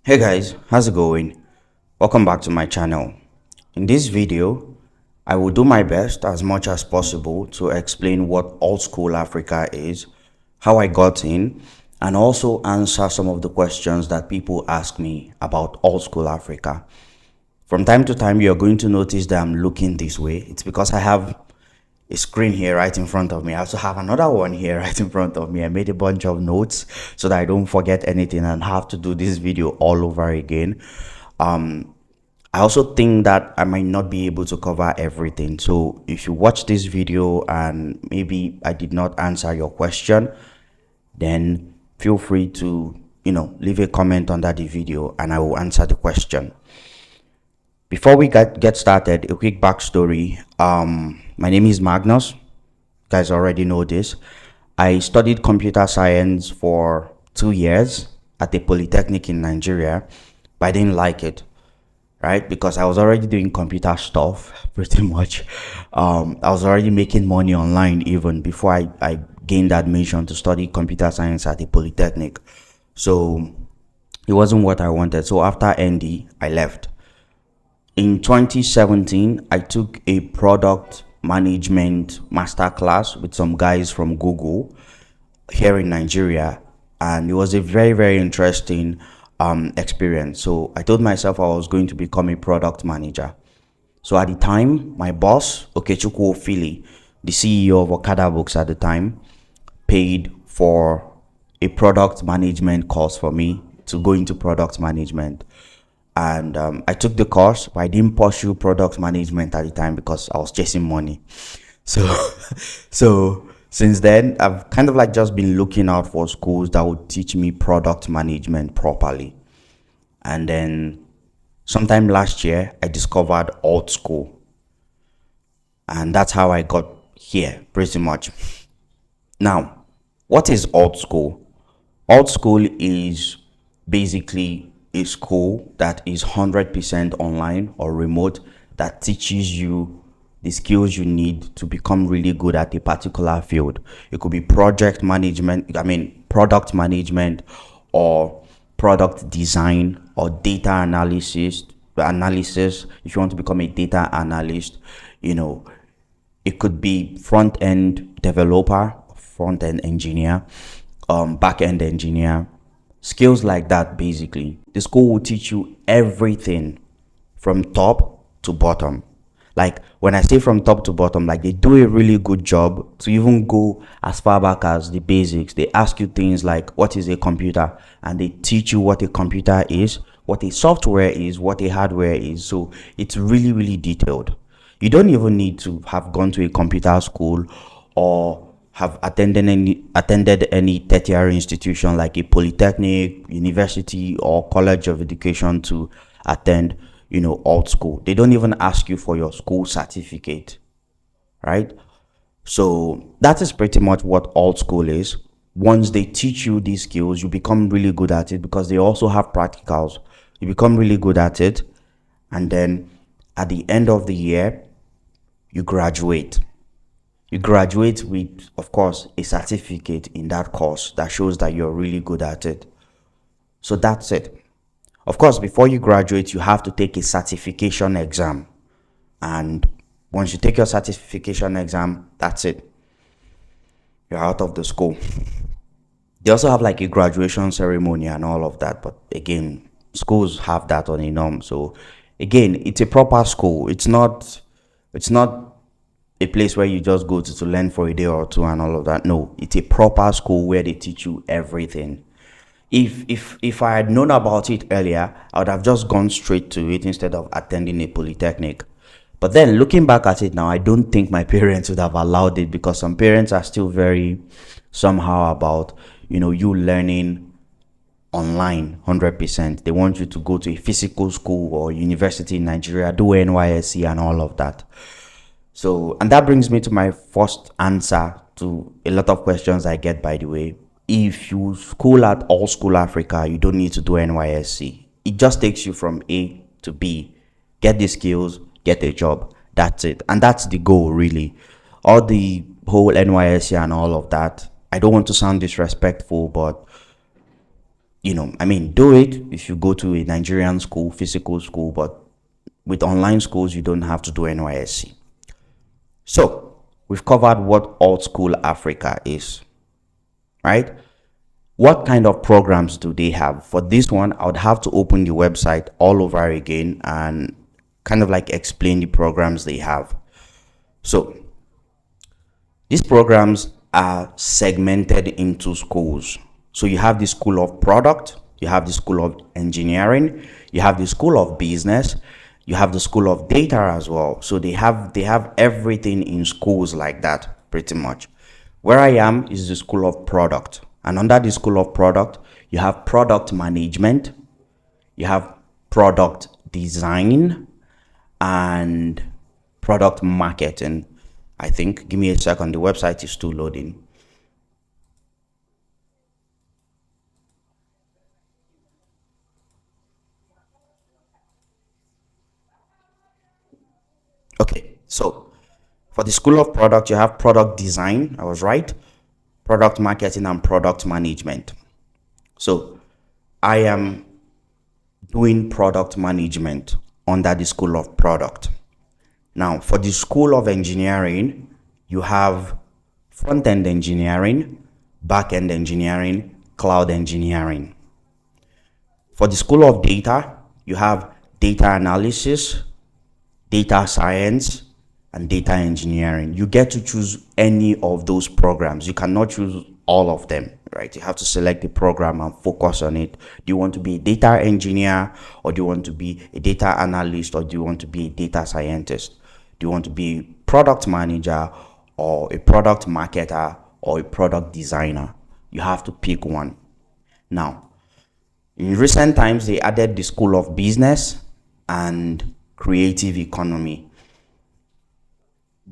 Hey guys, how's it going? Welcome back to my channel. In this video, I will do my best as much as possible to explain what AltSchool Africa is, how I got in, and also answer some of the questions that people ask me about AltSchool Africa. From time to time, you're going to notice that I'm looking this way. It's because I have a screen here right in front of me. I also have another one here right in front of me. I made a bunch of notes so that I don't forget anything and have to do this video all over again. I also think that I might not be able to cover everything. So if you watch this video and maybe I did not answer your question, then feel free to, leave a comment under the video and I will answer the question. Before we get started, a quick backstory. My name is Magnus. You guys already know this. I studied computer science for 2 years at a polytechnic in Nigeria, but I didn't like it, right? Because I was already doing computer stuff pretty much. I was already making money online even before I gained admission to study computer science at a polytechnic. So it wasn't what I wanted. So after ND, I left. In 2017, I took a product management masterclass with some guys from Google here in Nigeria, and it was a very, very interesting experience. So I told myself I was going to become a product manager. So at the time, my boss, Okechukwu Ofili, the CEO of Okada Books at the time, paid for a product management course for me to go into product management. And I took the course, but I didn't pursue product management at the time because I was chasing money. So, so since then, I've kind of like just been looking out for schools that would teach me product management properly. And then sometime last year, I discovered AltSchool. And that's how I got here, pretty much. Now, what is AltSchool? AltSchool is basically a school that is 100% online or remote that teaches you the skills you need to become really good at a particular field. It could be product management, or product design or data analysis. If you want to become a data analyst, it could be front-end developer, front-end engineer, back-end engineer, skills like that. Basically, the school will teach you everything from top to bottom. Like when I say from top to bottom, like they do a really good job to even go as far back as the basics. They ask you things like what is a computer, and they teach you what a computer is, what a software is, what a hardware is. So it's really, really detailed. You don't even need to have gone to a computer school or have attended any tertiary institution like a polytechnic, university, or college of education to attend, AltSchool. They don't even ask you for your school certificate, right? So that is pretty much what AltSchool is. Once they teach you these skills, you become really good at it because they also have practicals. You become really good at it, and then at the end of the year, you graduate. You graduate with, of course, a certificate in that course that shows that you're really good at it. So that's it. Of course, before you graduate, you have to take a certification exam. And once you take your certification exam, that's it. You're out of the school. They also have like a graduation ceremony and all of that. But again, schools have that on a norm. So again, it's a proper school. It's not a place where you just go to learn for a day or two and all of that. No, it's a proper school where they teach you everything. If I had known about it earlier, I would have just gone straight to it instead of attending a polytechnic. But then looking back at it now, I don't think my parents would have allowed it, because some parents are still very somehow about, you learning online 100%. They want you to go to a physical school or university in Nigeria, do NYSC and all of that. So, and that brings me to my first answer to a lot of questions I get, by the way. If you school at AltSchool Africa, you don't need to do NYSC. It just takes you from A to B. Get the skills, get a job. That's it. And that's the goal, really. All the whole NYSC and all of that, I don't want to sound disrespectful, but Do it if you go to a Nigerian school, physical school, but with online schools, you don't have to do NYSC. So we've covered what AltSchool Africa is, right? What kind of programs do they have? For this one, I would have to open the website all over again and kind of like explain the programs they have. So these programs are segmented into schools. So you have the School of Product, you have the School of Engineering, you have the School of Business, you have the School of Data as well. So they have everything in schools like that, pretty much. Where I am is the School of Product. And under the School of Product, you have product management, you have product design, and product marketing. I think, give me a second, the website is still loading. Okay, so for the School of Product, you have product design, I was right, product marketing, and product management. So I am doing product management under the School of Product. Now, for the School of Engineering, you have front-end engineering, back-end engineering, cloud engineering. For the School of Data, you have data analysis, data science, and data engineering. You get to choose any of those programs. You cannot choose all of them, right? You have to select the program and focus on it. Do you want to be a data engineer, or do you want to be a data analyst, or do you want to be a data scientist? Do you want to be a product manager, or a product marketer, or a product designer? You have to pick one. Now, in recent times, they added the School of Business and Creative Economy.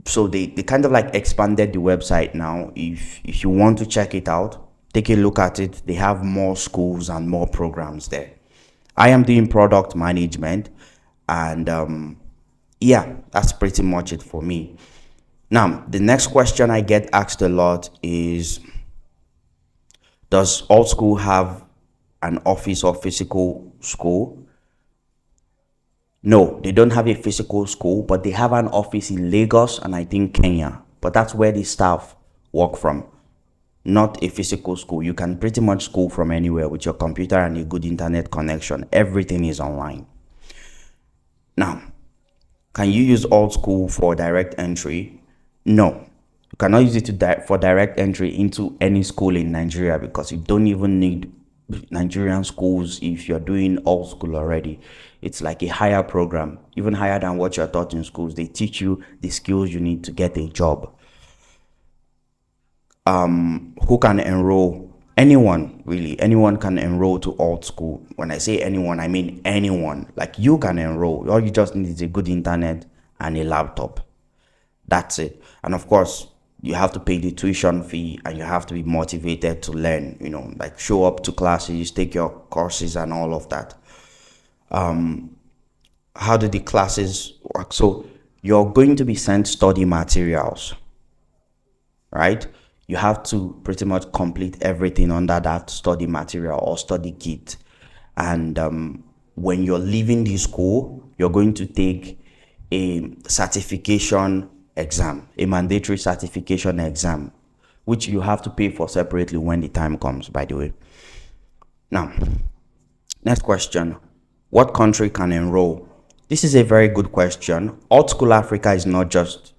So they kind of like expanded the website now. If you want to check it out, take a look at it. They have more schools and more programs there. I am doing product management, and yeah, that's pretty much it for me. Now, the next question I get asked a lot is, does AltSchool have an office or physical school? No, they don't have a physical school, but they have an office in Lagos and I think Kenya. But that's where the staff work from, not a physical school. You can pretty much school from anywhere with your computer and a good internet connection. Everything is online. Now, can you use AltSchool for direct entry? No, you cannot use it for direct entry into any school in Nigeria, because you don't even need Nigerian schools if you're doing AltSchool already. It's like a higher program, even higher than what you're taught in schools. They teach you the skills you need to get a job. Who can enroll? Anyone, really. Anyone can enroll to AltSchool. When I say anyone, I mean anyone. Like, you can enroll. All you just need is a good internet and a laptop. That's it. And of course, you have to pay the tuition fee, and you have to be motivated to learn, like show up to classes, take your courses and all of that. How do the classes work? So you're going to be sent study materials, right? You have to pretty much complete everything under that study material or study kit. And when you're leaving the school, you're going to take a certification exam, a mandatory certification exam, which you have to pay for separately when the time comes, by the way. Now, next question. What country can enroll? This is a very good question. AltSchool Africa is not just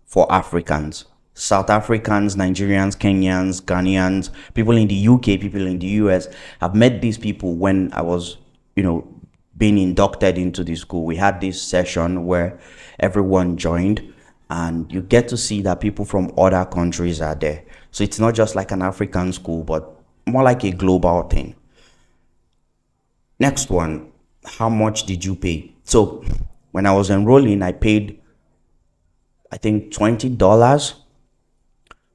for Africans. South Africans, Nigerians, Kenyans, Ghanaians, people in the UK, people in the US. I've met these people when I was, being inducted into the school. We had this session where everyone joined, and you get to see that people from other countries are there. So it's not just like an African school, but more like a global thing. Next one. How much did you pay? So when I was enrolling, I paid, I think, $20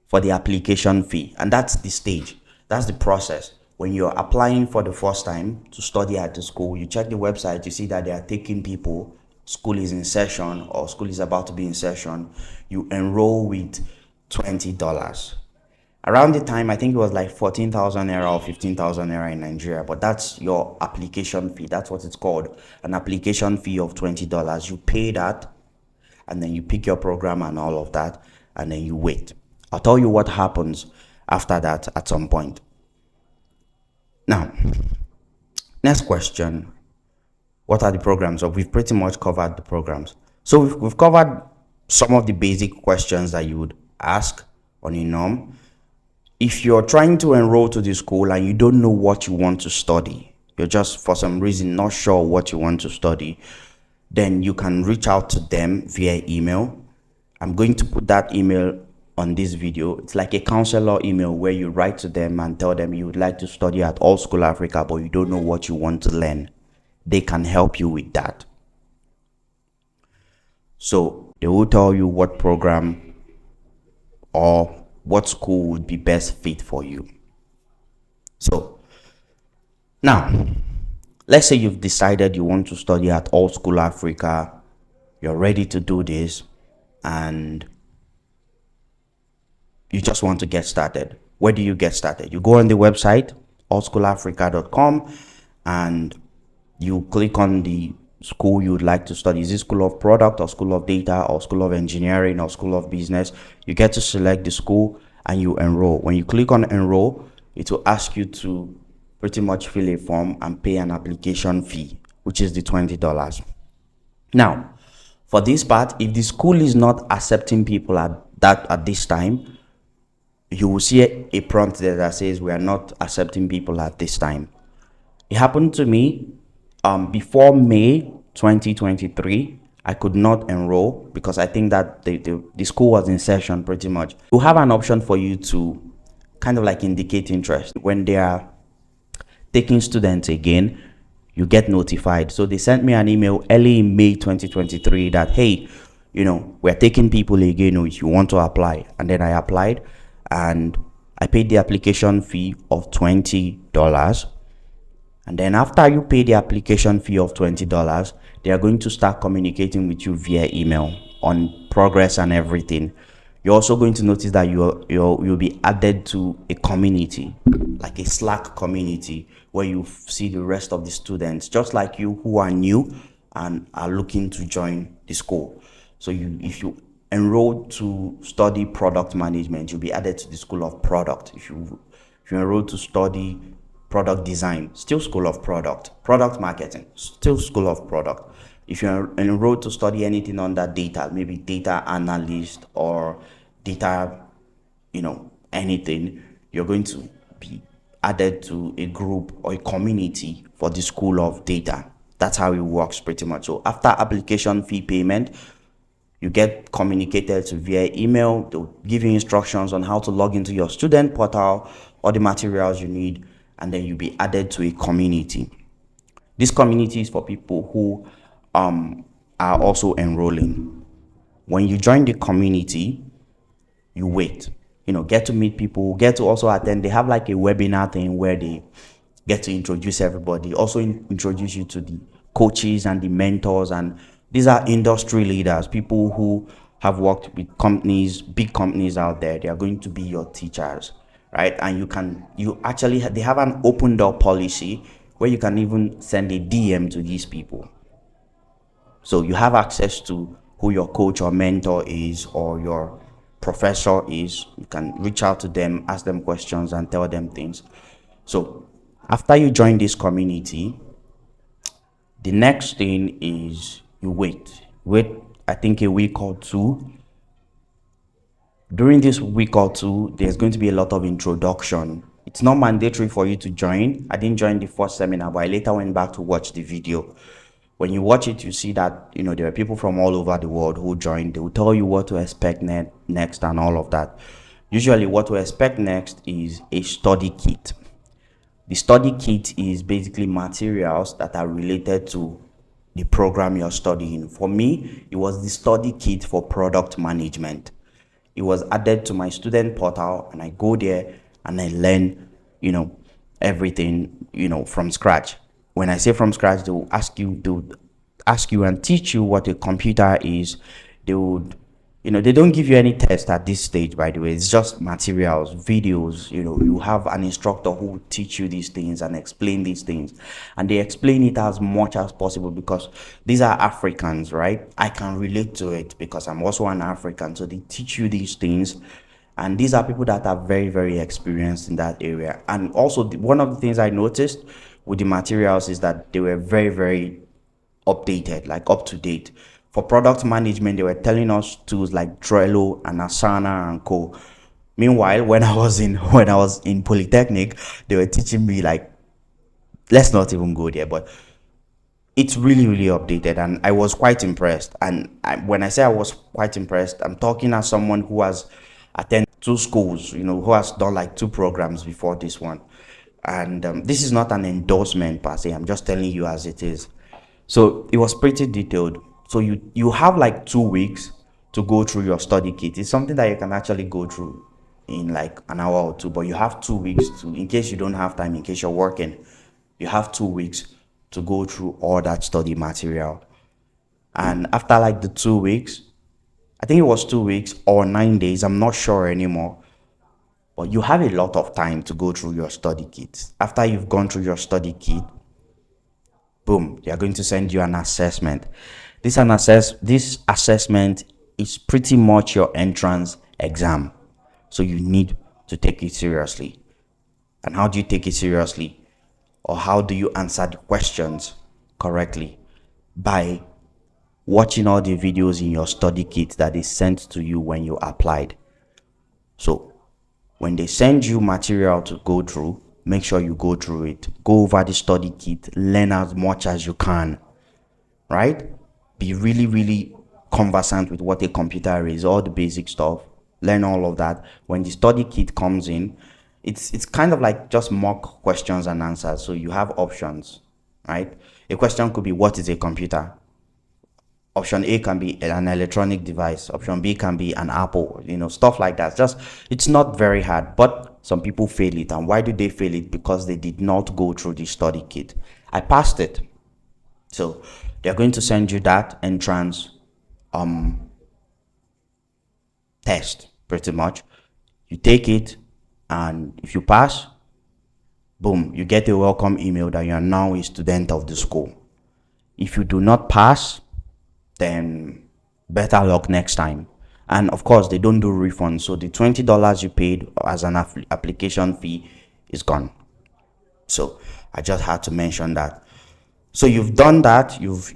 for the application fee. And that's the stage. That's the process. When you're applying for the first time to study at the school, you check the website, you see that they are taking people, school is in session or school is about to be in session. You enroll with $20. Around the time, I think it was like 14,000 naira or 15,000 naira in Nigeria, but that's your application fee. That's what it's called, an application fee of $20. You pay that, and then you pick your program and all of that, and then you wait. I'll tell you what happens after that at some point. Now, next question. What are the programs? So we've pretty much covered the programs. So we've covered some of the basic questions that you would ask on a norm. If you're trying to enroll to the school and you don't know what you want to study, you're just for some reason not sure what you want to study, then you can reach out to them via email. I'm going to put that email on this video. It's like a counselor email where you write to them and tell them you would like to study at AltSchool Africa, but you don't know what you want to learn. They can help you with that. So they will tell you what program or what school would be best fit for you. So now, let's say you've decided you want to study at AltSchool Africa. You're ready to do this and you just want to get started. Where do you get started? You go on the website, altschoolafrica.com, and you click on the school you would like to study. Is it School of Product or School of Data or School of Engineering or School of Business? You get to select the school and you enroll. When you click on enroll, it will ask you to pretty much fill a form and pay an application fee, which is the $20. Now, for this part, if the school is not accepting people at this time, you will see a prompt there that says we are not accepting people at this time. It happened to me before May 2023. I could not enroll because I think that the school was in session pretty much. You have an option for you to kind of like indicate interest. When they are taking students again, you get notified. So they sent me an email early in May 2023 that, hey, we're taking people again if you want to apply. And then I applied and I paid the application fee of $20. And then after you pay the application fee of $20, they are going to start communicating with you via email on progress and everything. You're also going to notice that you'll be added to a community, like a Slack community, where you see the rest of the students, just like you, who are new and are looking to join the school. So if you enroll to study product management, you'll be added to the School of Product. If you enroll to study product design, still School of Product marketing, still School of Product. If you're enrolled to study anything under data, maybe data analyst or data, anything, you're going to be added to a group or a community for the School of Data. That's how it works pretty much. So after application fee payment, you get communicated to via email. They'll give you instructions on how to log into your student portal, all the materials you need, and then you'll be added to a community. This community is for people who are also enrolling. When you join the community, you wait, get to meet people, get to also attend. They have like a webinar thing where they get to introduce everybody, also introduce you to the coaches and the mentors. And these are industry leaders, people who have worked with companies, big companies out there. They are going to be your teachers, right? And they have an open door policy where you can even send a DM to these people. So you have access to who your coach or mentor is or your professor is. You can reach out to them, ask them questions and tell them things. So after you join this community, the next thing is you wait, I think a week or two. During this week or two, there's going to be a lot of introduction. It's not mandatory for you to join. I didn't join the first seminar, but I later went back to watch the video. When you watch it, you see that, there are people from all over the world who joined. They will tell you what to expect next and all of that. Usually what to expect next is a study kit. The study kit is basically materials that are related to the program you're studying. For me, it was the study kit for product management. It was added to my student portal and I go there and I learn, everything, from scratch. When I say from scratch, they'll ask you and teach you what a computer is. They would, They don't give you any test at this stage, by the way. It's just materials, videos. You have an instructor who will teach you these things and explain these things, and they explain it as much as possible because these are Africans, right? I can relate to it because I'm also an African. So they teach you these things, and these are people that are very, very experienced in that area. And also, one of the things I noticed with the materials is that they were very, very updated, like up to date. For product management, they were telling us tools like Trello and Asana and co. Meanwhile, when I was in Polytechnic, they were teaching me like, let's not even go there, but it's really, really updated, and I was quite impressed. And when I say I was quite impressed, I'm talking as someone who has attended two schools, who has done like two programs before this one. And this is not an endorsement per se. I'm just telling you as it is. So it was pretty detailed. So you have like 2 weeks to go through your study kit. It's something that you can actually go through in like an hour or two, but you have 2 weeks to, in case you don't have time, in case you're working, you have 2 weeks to go through all that study material. And after like the 2 weeks, I think it was 2 weeks or 9 days, I'm not sure anymore, but you have a lot of time to go through your study kit. After you've gone through your study kit, boom, they are going to send you an assessment. This assessment is pretty much your entrance exam. So you need to take it seriously. And how do you take it seriously? Or how do you answer the questions correctly? By watching all the videos in your study kit that is sent to you when you applied. So when they send you material to go through, make sure you go through it. Go over the study kit, learn as much as you can, right? Be really, really conversant with what a computer is, all the basic stuff. Learn all of that. When the study kit comes in, it's kind of like just mock questions and answers. So you have options, right? A question could be, what is a computer? Option A can be an electronic device. Option B can be an Apple, stuff like that. It's not very hard, but some people fail it. And why do they fail it? Because they did not go through the study kit. I passed it. So they're going to send you that entrance test, pretty much. You take it, and if you pass, boom, you get a welcome email that you are now a student of the school. If you do not pass, then better luck next time. And of course, they don't do refunds, so the $20 you paid as an application fee is gone. So I just had to mention that. So you've done that, you've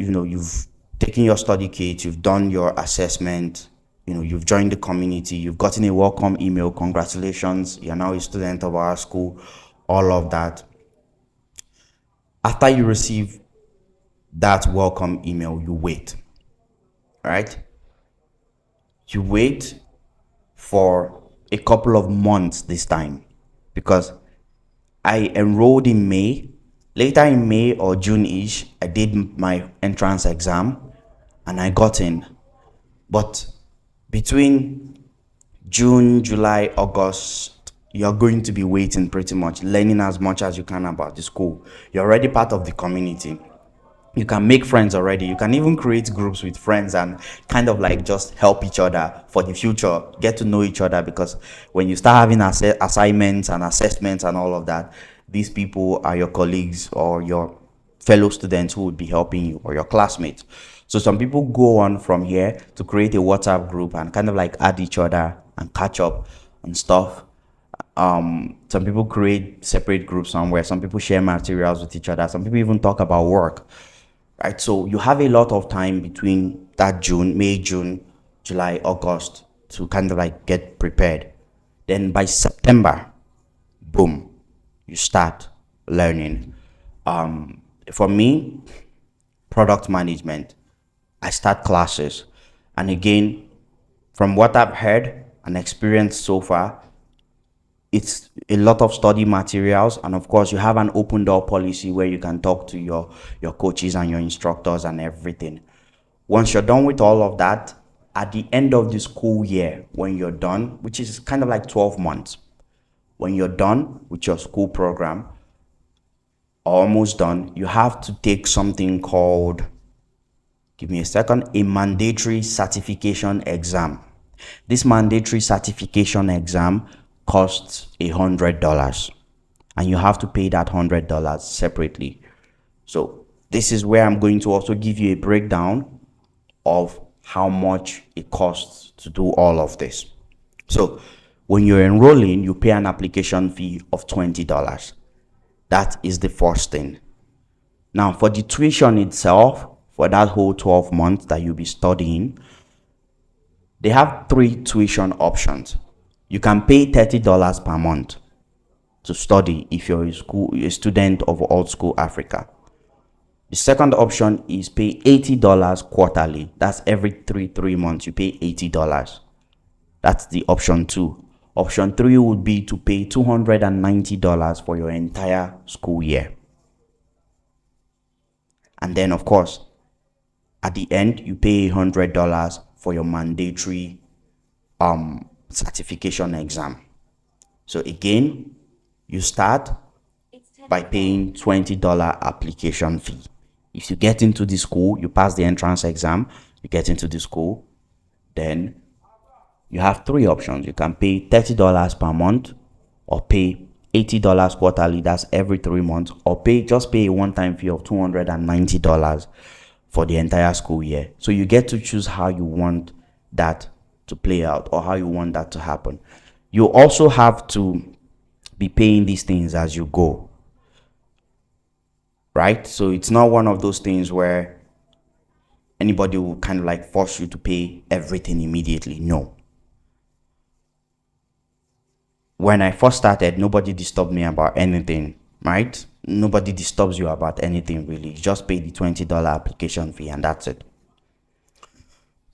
taken your study kit, you've done your assessment, you've joined the community, you've gotten a welcome email, congratulations, you're now a student of our school, all of that. After you receive that welcome email, you wait. Right? You wait for a couple of months this time, because I enrolled in May. Later in May or June-ish, I did my entrance exam and I got in. But between June, July, August, you're going to be waiting, pretty much learning as much as you can about the school. You're already part of the community. You can make friends already. You can even create groups with friends and kind of like just help each other for the future, get to know each other, because when you start having assignments and assessments and all of that, these people are your colleagues or your fellow students who would be helping you, or your classmates. So some people go on from here to create a WhatsApp group and kind of like add each other and catch up and stuff. Some people create separate groups somewhere. Some people share materials with each other. Some people even talk about work. Right, so you have a lot of time between that May, June, July, August to kind of like get prepared. Then by September, boom, you start learning. For me, product management, I start classes. And again, from what I've heard and experienced so far, it's a lot of study materials, and of course you have an open door policy where you can talk to your coaches and your instructors and everything. Once you're done with all of that, at the end of the school year, when you're done, which is kind of like 12 months, when you're done with your school program, almost done, you have to take something called, give me a second, a mandatory certification exam. This mandatory certification exam costs $100, and you have to pay that $100 separately. So this is where I'm going to also give you a breakdown of how much it costs to do all of this. So when you're enrolling, you pay an application fee of $20. That is the first thing. Now for the tuition itself, for that whole 12 months that you'll be studying, they have 3 tuition options. You can pay $30 per month to study if you're a student of AltSchool Africa. The second option is pay $80 quarterly. That's every 3 months you pay $80. That's the option 2. Option 3 would be to pay $290 for your entire school year. And then of course, at the end, you pay $100 for your mandatory certification exam. So again, you start by paying $20 application fee. If you get into the school, you pass the entrance exam, you get into the school, then you have 3 options. You can pay $30 per month, or pay $80 quarterly, that's every 3 months, or just pay a one-time fee of $290 for the entire school year. So you get to choose how you want that to play out, or how you want that to happen. You also have to be paying these things as you go, right? So it's not one of those things where anybody will kind of like force you to pay everything immediately. No. When I first started, nobody disturbed me about anything, right? Nobody disturbs you about anything really. You just pay the $20 application fee and that's it.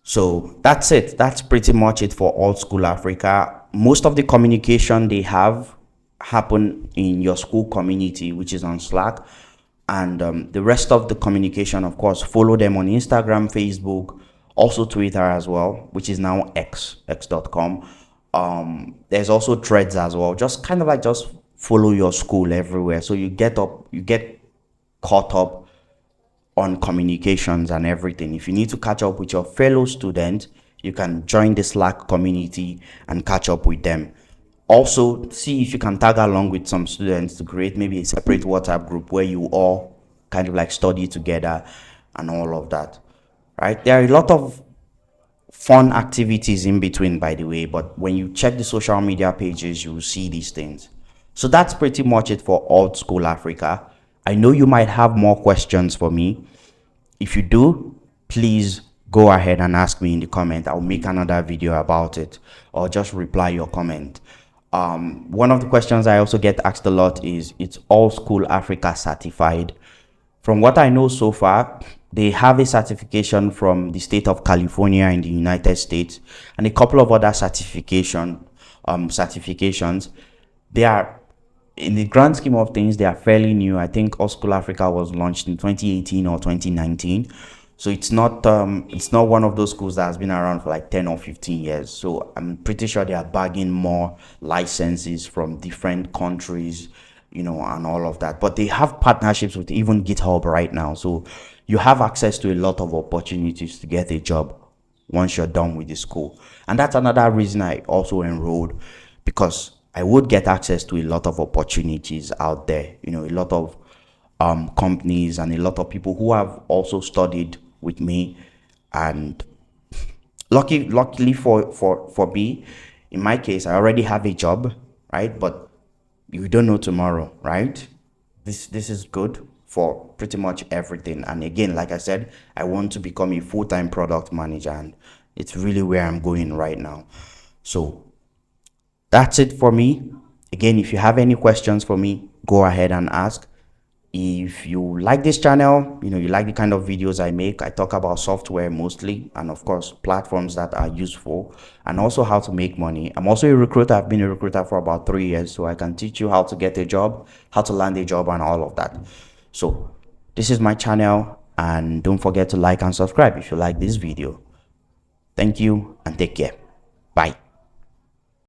So that's it. That's pretty much it for AltSchool Africa. Most of the communication they have happen in your school community, which is on Slack. And the rest of the communication, of course, follow them on Instagram, Facebook, also Twitter as well, which is now x.com. There's also Threads as well. Just kind of like just follow your school everywhere, so you get caught up on communications and everything. If you need to catch up with your fellow students, you can join the Slack community and catch up with them. Also, see if you can tag along with some students to create maybe a separate WhatsApp group where you all kind of like study together and all of that, right? There are a lot of fun activities in between, by the way, but when you check the social media pages, you will see these things. So that's pretty much it for AltSchool Africa. I know you might have more questions for me. If you do, please go ahead and ask me in the comment. I'll make another video about it, or just reply your comment. One of the questions I also get asked a lot is, it's AltSchool Africa certified? From what I know so far, they have a certification from the state of California in the United States, and a couple of other certifications. They are, in the grand scheme of things, they are fairly new. I think AltSchool Africa was launched in 2018 or 2019. So it's not one of those schools that has been around for like 10 or 15 years. So I'm pretty sure they are bagging more licenses from different countries, you know, and all of that. But they have partnerships with even GitHub right now. So you have access to a lot of opportunities to get a job once you're done with the school. And that's another reason I also enrolled, because I would get access to a lot of opportunities out there, you know, a lot of companies and a lot of people who have also studied with me. And luckily for me, in my case, I already have a job, right? But you don't know tomorrow, right? This is good for pretty much everything. And again, like I said, I want to become a full-time product manager, and it's really where I'm going right now. So that's it for me. Again, if you have any questions for me, go ahead and ask. If you like this channel, you know, you like the kind of videos I make, I talk about software mostly, and of course platforms that are useful, and also how to make money. I'm also a recruiter. I've been a recruiter for about 3 years, so I can teach you how to get a job, how to land a job, and all of that. So this is my channel, and don't forget to like and subscribe if you like this video. Thank you and take care. Bye.